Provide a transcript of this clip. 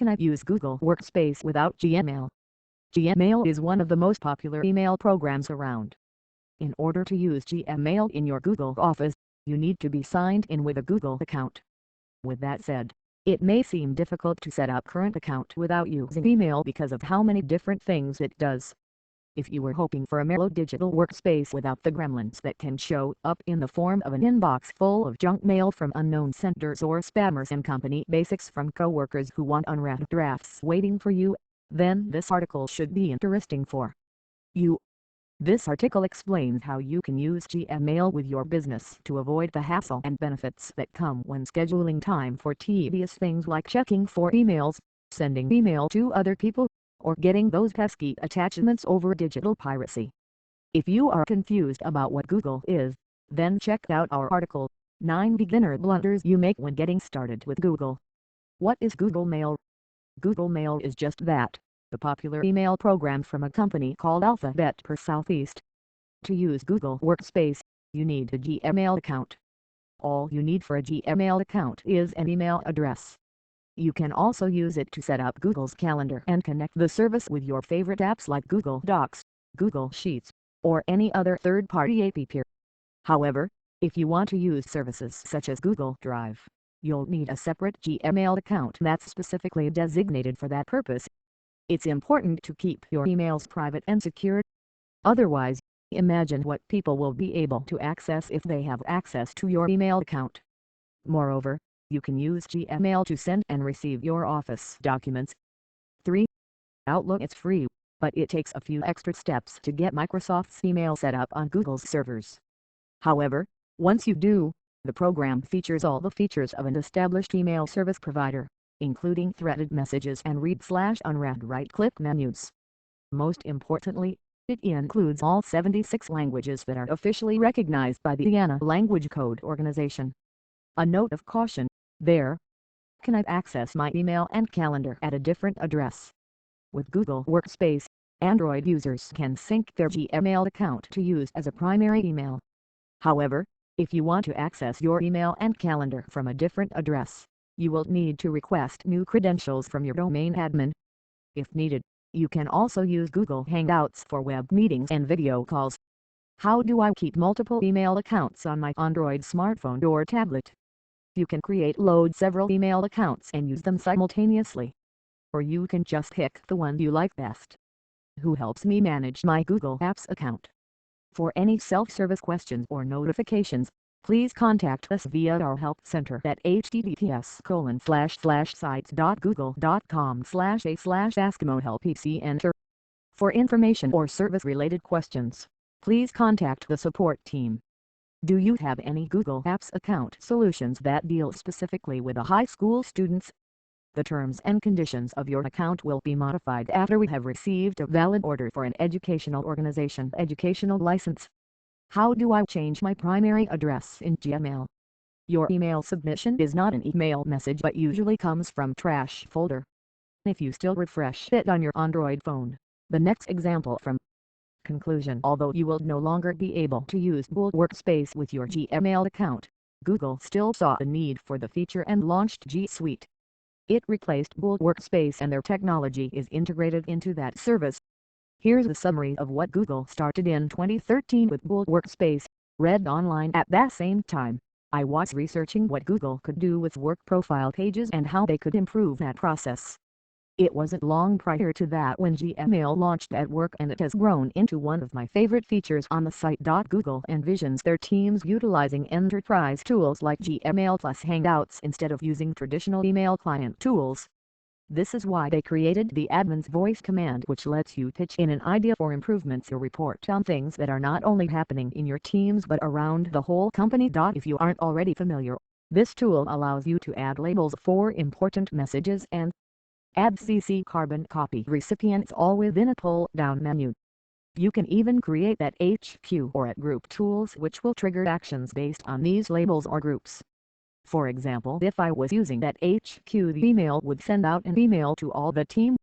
can I use Google Workspace without Gmail? Gmail is one of the most popular email programs around. In order to use Gmail in your Google Office, you need to be signed in with a Google account. With that said, it may seem difficult to set up a current account without using email because of how many different things it does. If you were hoping for a mellow digital workspace without the gremlins that can show up in the form of an inbox full of junk mail from unknown senders or spammers and company basics from coworkers who want unread drafts waiting for you, then this article should be interesting for you. This article explains how you can use Gmail with your business to avoid the hassle and benefits that come when scheduling time for tedious things like checking for emails, sending email to other people, or getting those pesky attachments over digital piracy. If you are confused about what Google is, then check out our article, 9 Beginner Blunders You Make When Getting Started with Google. What is Google Mail? Google Mail is just that, the popular email program from a company called Alphabet per Southeast. To use Google Workspace, you need a Gmail account. All you need for a Gmail account is an email address. You can also use it to set up Google's Calendar and connect the service with your favorite apps like Google Docs, Google Sheets, or any other third-party app. However, if you want to use services such as Google Drive, you'll need a separate Gmail account that's specifically designated for that purpose. It's important to keep your emails private and secure. Otherwise, imagine what people will be able to access if they have access to your email account. Moreover, you can use Gmail to send and receive your office documents. 3. Outlook is free, but it takes a few extra steps to get Microsoft's email set up on Google's servers. However, once you do, the program features all the features of an established email service provider, including threaded messages and read/unread right-click menus. Most importantly, it includes all 76 languages that are officially recognized by the IANA Language Code Organization. A note of caution, there. Can I access my email and calendar at a different address? With Google Workspace, Android users can sync their Gmail account to use as a primary email. However, if you want to access your email and calendar from a different address, you will need to request new credentials from your domain admin. If needed, you can also use Google Hangouts for web meetings and video calls. How do I keep multiple email accounts on my Android smartphone or tablet? You can load several email accounts and use them simultaneously. Or you can just pick the one you like best. Who helps me manage my Google Apps account? For any self-service questions or notifications, please contact us via our help center at https://sites.google.com/a/askmohelp. Enter. For information or service-related questions, please contact the support team. Do you have any Google Apps account solutions that deal specifically with the high school students? The terms and conditions of your account will be modified after we have received a valid order for an educational organization educational license. How do I change my primary address in Gmail? Your email submission is not an email message but usually comes from trash folder. If you still refresh it on your Android phone, the next example from Conclusion. Although you will no longer be able to use Google Workspace with your Gmail account, Google still saw the need for the feature and launched G Suite. It replaced Google Workspace and their technology is integrated into that service. Here's a summary of what Google started in 2013 with Google Workspace, read online at that same time. I was researching what Google could do with work profile pages and how they could improve that process. It wasn't long prior to that when Gmail launched at work and it has grown into one of my favorite features on the site. Google envisions their teams utilizing enterprise tools like Gmail plus Hangouts instead of using traditional email client tools. This is why they created the admin's voice command, which lets you pitch in an idea for improvements or report on things that are not only happening in your teams but around the whole company. If you aren't already familiar, this tool allows you to add labels for important messages and add CC carbon copy recipients all within a pull-down menu. You can even create that HQ or at group tools which will trigger actions based on these labels or groups. For example, if I was using that HQ, the email would send out an email to all the team.